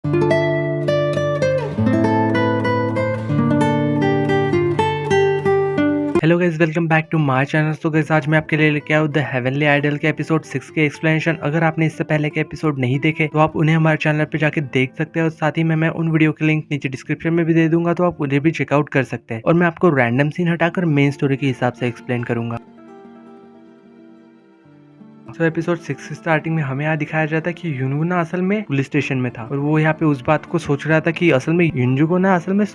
Hello guys, welcome back to my channel. तो guys आज मैं आपके लिए लेके आया हूं द हेवनली आइडल के एपिसोड 6 के एक्सप्लेनेशन। अगर आपने इससे पहले के एपिसोड नहीं देखे तो आप उन्हें हमारे चैनल पे जाके देख सकते हैं और साथ ही में मैं उन वीडियो के लिंक नीचे डिस्क्रिप्शन में भी दे दूंगा, तो आप उन्हें भी चेकआउट कर सकते हैं। और मैं आपको रैंडम सीन हटाकर मेन स्टोरी के हिसाब से एक्सप्लेन करूंगा। तो एपिसोड 6 की स्टार्टिंग में हमें यहाँ दिखाया जाता है कि युनू ना असल में पुलिस स्टेशन में था और वो यहाँ पे उस बात को सोच रहा था कि असल में युनजू को ना असल में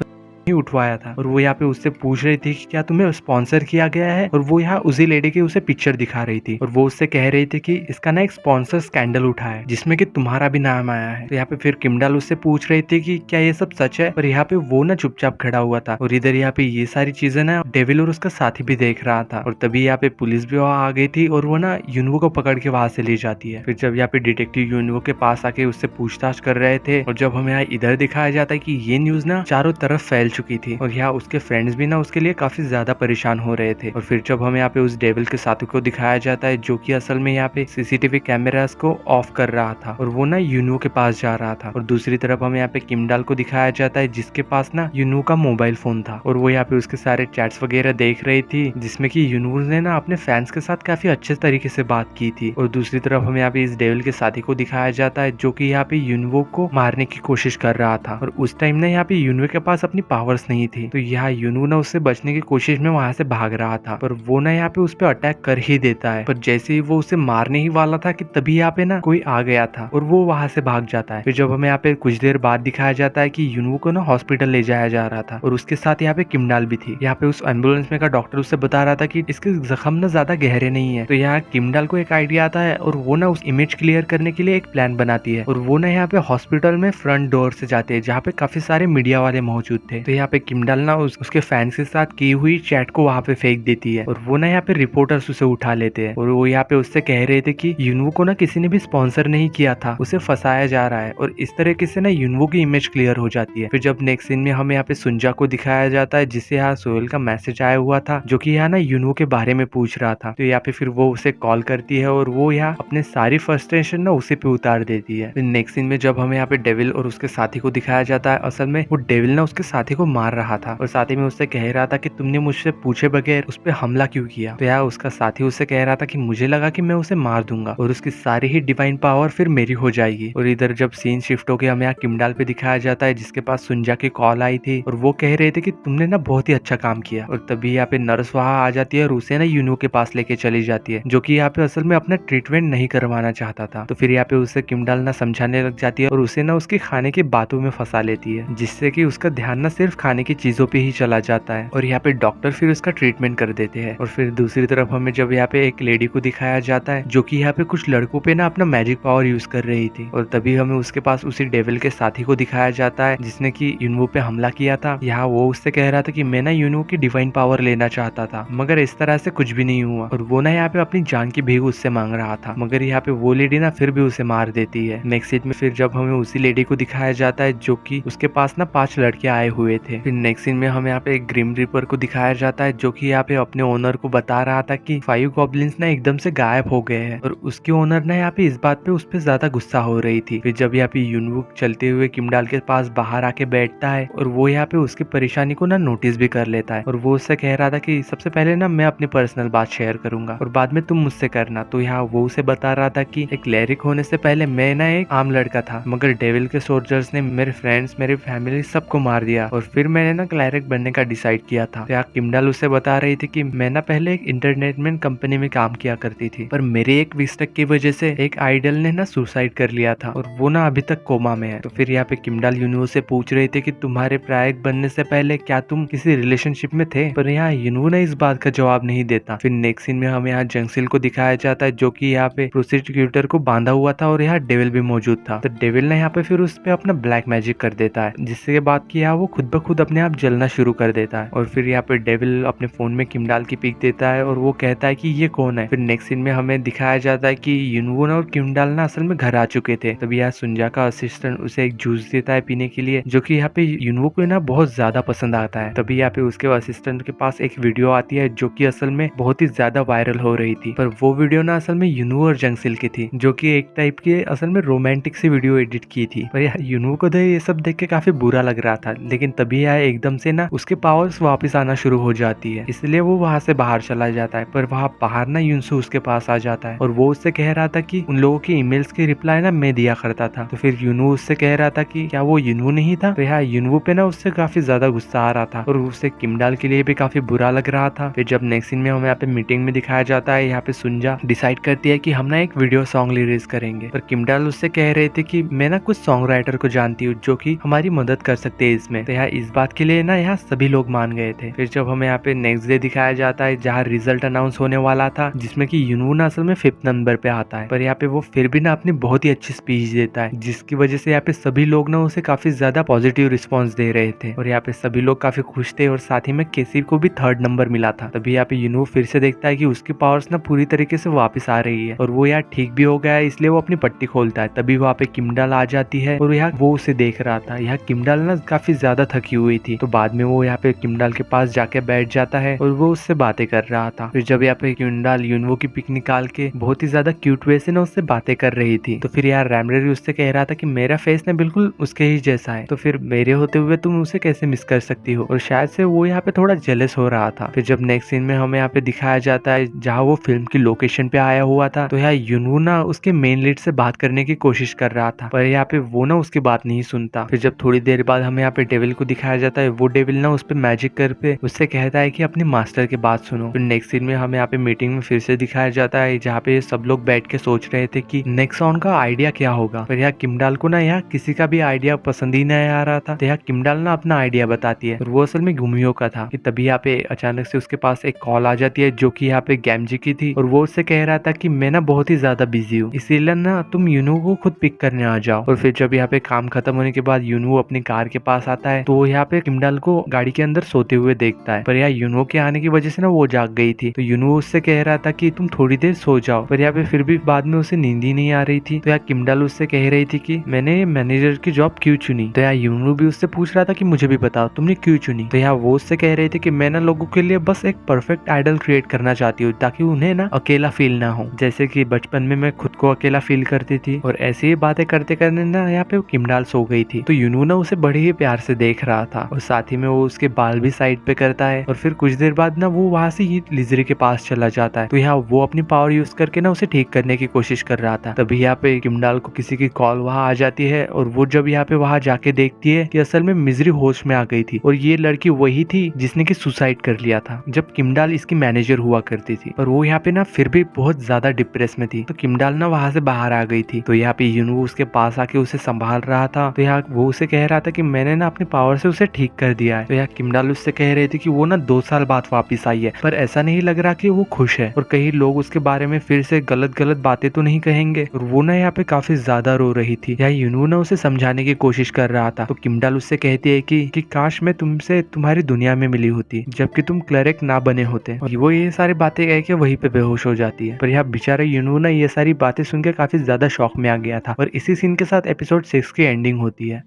ही उठवाया था। और वो यहाँ पे उससे पूछ रही थी कि क्या तुम्हें स्पॉन्सर किया गया है, और वो यहाँ उसी लेडी की उसे पिक्चर दिखा रही थी और वो उससे कह रही थी कि इसका ना एक स्पॉन्सर स्कैंडल उठा है जिसमें कि तुम्हारा भी नाम आया है। तो यहाँ पे फिर किमडाल उससे पूछ रही थी कि क्या ये सब सच है, और यहाँ पे वो ना चुपचाप खड़ा हुआ था और इधर यहाँ पे ये सारी चीजें ना डेविल और उसका साथी भी देख रहा था। और तभी यहाँ पे पुलिस भी वहाँ आ गई थी और वो ना युनवो को पकड़ के वहां से ले जाती है। फिर जब यहाँ पे डिटेक्टिव युनवो के पास आके उससे पूछताछ कर रहे थे और जब हमें यहाँ इधर दिखाया जाता है कि ये न्यूज ना चारों तरफ फैल चुकी थी और यहाँ उसके फ्रेंड्स भी ना उसके लिए काफी ज्यादा परेशान हो रहे थे। और फिर जब हमें यहाँ पे उस डेविल के साथी को दिखाया जाता है जो कि असल में यहाँ पे सीसीटीवी कैमरास को ऑफ कर रहा था और वो ना युनू के पास जा रहा था। और दूसरी तरफ हमें यहाँ पे किमडाल को दिखाया जाता है जिसके पास ना युनू का मोबाइल फोन था और वो यहाँ पे उसके सारे चैट्स वगैरह देख रही थी जिसमें कि युनू ने ना अपने फैंस के साथ काफी अच्छे तरीके से बात की थी। और दूसरी तरफ हमें यहाँ पे इस डेविल के साथी को दिखाया जाता है जो कि यहाँ पे युनवो को मारने की कोशिश कर रहा था और उस टाइम ना यहाँ पे युनवो के पास अपनी पावर्स नहीं थी, तो यहाँ युनू ना उससे बचने की कोशिश में वहां से भाग रहा था पर वो ना यहाँ पे उस पर अटैक कर ही देता है। पर जैसे ही वो उसे मारने ही वाला था कि तभी यहाँ पे ना कोई आ गया था और वो वहां से भाग जाता है। फिर जब हमें यहाँ पे कुछ देर बाद दिखाया जाता है कि युनू को ना हॉस्पिटल ले जाया जा रहा था और उसके साथ यहाँ पे किमडाल भी थी। यहाँ पे उस एम्बुलेंस में का डॉक्टर उससे बता रहा था कि इसके जख्म ना ज्यादा गहरे नहीं है। तो यहाँ किमडाल को एक आइडिया आता है और वो ना उस इमेज क्लियर करने के लिए एक प्लान बनाती है और वो ना यहाँ पे हॉस्पिटल में फ्रंट डोर से जाते हैं जहाँ पे काफी सारे मीडिया वाले मौजूद थे। तो यहाँ पे किमडाल ना उसके फैंस के साथ की हुई चैट को वहाँ पे फेंक देती है और वो ना यहाँ पे रिपोर्टर्स उसे उठा लेते हैं और वो यहाँ पे उससे कह रहे थे कि युनवो को ना किसी ने भी स्पॉन्सर नहीं किया था, उसे फंसाया जा रहा है। और इस तरीके से ना युनवो की इमेज क्लियर हो जाती है। फिर जब नेक्स्ट सीन में हमें यहाँ पे सुंजा को दिखाया जाता है जिससे यहाँ सोहेल का मैसेज आया हुआ था जो कि यहाँ ना युनवो के बारे में पूछ रहा था। तो यहाँ पे फिर वो उसे कॉल करती है और वो यहाँ अपने सारी फ्रस्ट्रेशन ना उसे पे उतार देती है। फिर नेक्स्ट सीन में जब हमें यहाँ पे डेविल और उसके साथी को दिखाया जाता है, असल में वो डेविल ना उसके साथी को मार रहा था और साथ ही में उससे कह रहा था कि तुमने मुझसे पूछे बगैर उस पर हमला क्यों किया। तो यार उसका साथी उससे कह रहा था कि मुझे लगा कि मैं उसे मार दूंगा और उसकी सारी ही डिवाइन पावर फिर मेरी हो जाएगी। और इधर जब सीन शिफ्ट होकर हमें यहाँ किमडाल पे दिखाया जाता है जिसके पास सुंजा की कॉल आई थी और वो कह रहे थे कि तुमने ना बहुत ही अच्छा काम किया। और तभी यहाँ पे नर्स वहाँ आ जाती है और उसे ना युनू के पास लेके चली जाती है जो कि यहाँ पे असल में अपना ट्रीटमेंट नहीं करवाना चाहता था। तो फिर यहाँ पे उसे किमडाल ना समझाने लग जाती है और उसे ना उसकी खाने की बातों में फंसा लेती है जिससे कि उसका ध्यान ना सिर्फ खाने की चीजों पे ही चला जाता है। और यहाँ पे डॉक्टर फिर उसका ट्रीटमेंट कर देते हैं। और फिर दूसरी तरफ हमें जब यहाँ पे एक लेडी को दिखाया जाता है जो कि यहाँ पे कुछ लड़कों पे ना अपना मैजिक पावर यूज कर रही थी और तभी हमें उसके पास उसी डेविल के साथी को दिखाया जाता है जिसने कि युनवो पे हमला किया था। यहाँ वो उससे कह रहा था कि मैं ना युनवो की डिवाइन पावर लेना चाहता था मगर इस तरह से कुछ भी नहीं हुआ और वो ना यहाँ पे अपनी जान की भीख उससे मांग रहा था, मगर यहाँ पे वो लेडी ना फिर भी उसे मार देती है। नेक्स्ट सीन में फिर जब हमें उसी लेडी को दिखाया जाता है जो कि उसके पास ना 5 लड़के आए हुए थे। फिर नेक्स्ट सीन में हमें यहाँ पे एक ग्रिम रिपर को दिखाया जाता है जो कि यहाँ पे अपने ओनर को बता रहा था कि 5 गॉब्लिन्स ना एकदम से गायब हो गए हैं और उसके ओनर ना यहाँ पे इस बात पे उस पे ज्यादा गुस्सा हो रही थी। फिर जब यहाँ पे युनवो चलते हुए किमडाल के पास बाहर आके बैठता है और वो यहाँ पे उसकी परेशानी को ना नोटिस भी कर लेता है और वो उससे कह रहा था कि सबसे पहले ना मैं अपनी पर्सनल बात शेयर करूंगा और बाद में तुम मुझसे करना। तो यहाँ वो उसे बता रहा था कि एक क्लेरिक होने से पहले मैं ना एक आम लड़का था मगर डेविल के सोल्जर्स ने मेरे फ्रेंड्स मेरी फैमिली सबको मार दिया और फिर मैंने ना क्लेरिक बनने का डिसाइड किया था। तो यहाँ किमडाल उसे बता रही थी कि मैं ना पहले एक इंटरटेनमेंट कंपनी में काम किया करती थी पर मेरे एक मिस्टेक की वजह से एक आइडल ने ना सुसाइड कर लिया था और वो ना अभी तक कोमा में है। तो फिर यहाँ पे किमडाल युनवो से पूछ रहे थे कि तुम्हारे प्रायक बनने से पहले क्या तुम किसी रिलेशनशिप में थे, पर यहाँ युनवो ने इस बात का जवाब नहीं देता। फिर नेक्स्ट सीन में हमें यहाँ जंगसिल को दिखाया जाता है जो कि यहाँ पे प्रोसिक्यूटर को बांधा हुआ था और यहाँ डेविल भी मौजूद था। तो डेविल ने यहाँ पे फिर उस पे अपना ब्लैक मैजिक कर देता है जिसके बाद कि यहाँ वो खुद ब ब खुद अपने आप जलना शुरू कर देता है। और फिर यहाँ पे डेविल अपने फोन में किमडाल की पिक देता है और वो कहता है कि ये कौन है। फिर नेक्स्ट सीन में हमें दिखाया जाता है कि युनवो और किमडाल ना असल में घर आ चुके थे। तभी यहाँ सुंजा का असिस्टेंट उसे एक जूस देता है पीने के लिए, जो कि यहाँ पे युनवो को ना बहुत ज्यादा पसंद आता है। तभी यहाँ पे उसके असिस्टेंट के पास एक वीडियो आती है जो कि असल में बहुत ही ज्यादा वायरल हो रही थी। पर वो वीडियो ना असल में युनवो और जंगसिल की थी, जो कि एक टाइप की असल में रोमांटिक सी वीडियो एडिट की थी। पर यार युनवो को तो ये सब देख के काफी बुरा लग रहा था, लेकिन तभी यार एकदम से ना उसके पावर्स वापस आना शुरू हो जाती है, इसलिए वो वहां से बाहर चला जाता है। पर वहां बाहर ना युनसू उसके पास आ जाता है और वो उससे कह रहा था कि उन लोगों की ईमेल्स की रिप्लाई ना मैं दिया करता था। तो फिर युनवो उससे कह रहा था कि क्या वो युनवो नहीं था। तो यहाँ युनवो पे ना उससे काफी ज्यादा गुस्सा आ रहा था और उसे किमडाल के लिए भी काफी बुरा लग रहा था। फिर जब नेक्स्ट सीन में हमें यहाँ पे मीटिंग में दिखाया जाता है, यहाँ पे सुंजा डिसाइड करती है कि हम ना एक वीडियो सॉन्ग रिलीज करेंगे। पर किमडाल उससे कह रहे थे कि मैं ना कुछ सॉन्ग राइटर को जानती हूँ जो कि हमारी मदद कर सकते हैं इसमें। तो यहाँ इस बात के लिए ना यहाँ सभी लोग मान गए थे। फिर जब हमें यहाँ पे नेक्स्ट डे दिखाया जाता है जहाँ रिजल्ट अनाउंस होने वाला था, जिसमें कि युनवो ना असल में 5th नंबर पे आता है। पर यहाँ पे वो फिर भी ना अपनी बहुत ही अच्छी स्पीच देता है, जिसकी वजह से यहाँ पे सभी लोग ना उसे काफी ज्यादा पॉजिटिव रिस्पॉन्स दे रहे थे और यहाँ पे सभी लोग काफी खुश थे। और साथ ही में केसी को भी 3rd नंबर मिला था। तभी यहाँ पे युनवो फिर से देखता है कि उसकी पावर्स ना पूरी तरीके से वापस आ रही है और वो यार ठीक भी हो गया है, इसलिए वो अपनी पट्टी खोलता है। तभी वहाँ पे किमडाल आ जाती है और यहाँ वो उसे देख रहा था। यहाँ किमडाल ना काफी ज्यादा थकी हुई थी, तो बाद में वो यहाँ पे किमडाल के पास जाके बैठ जाता है और वो उससे बातें कर रहा था। फिर जब यहाँ पे किमडाल युनवो की पिक निकाल के बहुत ही ज्यादा क्यूट वे से ना उससे बातें कर रही थी, तो फिर यार रैमरेरी उससे कह रहा था कि मेरा फेस ना बिल्कुल उसके ही जैसा है, तो फिर मेरे होते हुए तुम उसे कैसे मिस कर सकती हो। और शायद से वो यहाँ पे थोड़ा जेलस हो रहा था। फिर जब नेक्स्ट सीन में हमें यहाँ पे दिखाया जाता है जहाँ वो फिल्म की लोकेशन पे आया हुआ था, तो यहाँ युनवो ना उसके मेन लीड से बात करने की कोशिश कर रहा था, पर यहाँ पे वो ना उसकी बात नहीं सुनता। फिर जब थोड़ी देर बाद हमें यहाँ पे डेविल को दिखाया जाता है, वो डेविल ना उस पे मैजिक कर पे उससे कहता है कि अपने मास्टर की बात सुनो। फिर नेक्स्ट सीन में हमें यहाँ पे मीटिंग में फिर से दिखाया जाता है जहाँ पे सब लोग बैठ के सोच रहे थे कि नेक्सॉन का आइडिया क्या होगा। पर यहाँ किमडाल को ना यहाँ किसी का भी आइडिया पसंद ही नहीं आ रहा था, तो यहाँ किमडाल ना अपना आइडिया बताती है और वो असल में गुमियो का था। कि तभी यहाँ पे अचानक से उसके पास एक कॉल आ जाती है जो कि यहाँ पे गैमजी की थी और वो उससे कह रहा था कि मैं ना बहुत ही ज्यादा बिजी हूँ, इसीलिए ना तुम युनवो को खुद पिक करने आ जाओ। और फिर जब यहाँ पे काम खत्म होने के बाद युनवो अपनी कार के पास आता है, तो वो यहाँ पे किमडाल को गाड़ी के अंदर सोते हुए देखता है। पर यहाँ युनवो के आने की वजह से ना वो जाग गई थी, तो युनवो उससे कह रहा था कि तुम थोड़ी देर सो जाओ। पर यहाँ पे फिर भी बाद में उसे नींद ही नहीं आ रही थी, तो यहाँ किमडाल उससे कह रही थी कि मैंने मैनेजर की जॉब क्यों चुनी। तो यहाँ युनवो भी उससे पूछ रहा था कि मुझे भी बताओ तुमने क्यों चुनी। तो यहाँ वो उससे कह रही थी कि मैं ना लोगों के लिए बस एक परफेक्ट आइडल क्रिएट करना चाहती हूँ ताकि उन्हें ना अकेला फील ना हो, जैसे कि बचपन में मैं खुद को अकेला फील करती थी। और ऐसी ही बातें करते करने ना यहाँ पे किमडाल सो गई थी, तो युनवो ना उसे बड़े ही प्यार से देख रहा था और साथ ही में वो उसके बाल भी साइड पे करता है। और फिर कुछ देर बाद ना वो वहां से ही लिजरी के पास चला जाता है, तो यहाँ वो अपनी पावर यूज करके ना उसे ठीक करने की कोशिश कर रहा था। तभी यहाँ पे किमडाल को किसी की कॉल वहां आ जाती है और वो जब यहाँ पे वहां जाके देखती है कि असल में मिजरी होश में आ गई थी और ये लड़की वही थी जिसने की सुसाइड कर लिया था जब किमडाल इसकी मैनेजर हुआ करती थी। पर वो यहाँ पे ना फिर भी बहुत ज्यादा डिप्रेस में थी, तो किमडाल ना वहां से बाहर आ गई थी। तो यहाँ पे युनवो उसके पास आके उसे संभाल रहा था, तो यहाँ वो उसे कह रहा था कि मैंने ना अपनी पावर से उसे ठीक कर दिया है। तो यहाँ किमडाल उससे कह रही थी कि वो ना 2 साल बाद वापिस आई है, पर ऐसा नहीं लग रहा कि वो खुश है और कहीं लोग उसके बारे में फिर से गलत गलत बातें तो नहीं कहेंगे। और वो ना यहाँ पे काफी ज्यादा रो रही थी। यहाँ युनवो ना उसे समझाने की कोशिश कर रहा था, तो किमडाल उससे कहती है कि काश मैं तुमसे तुम्हारी दुनिया में मिली होती जबकि तुम क्लरिक ना बने होते। और वो ये सारी बातें कह के वहीं पे बेहोश हो जाती है। पर यहाँ बेचारा युनवो ना ये सारी बातें सुन के काफी ज्यादा शॉक में आ गया था और इसी सीन के साथ एपिसोड 6 की एंडिंग होती है।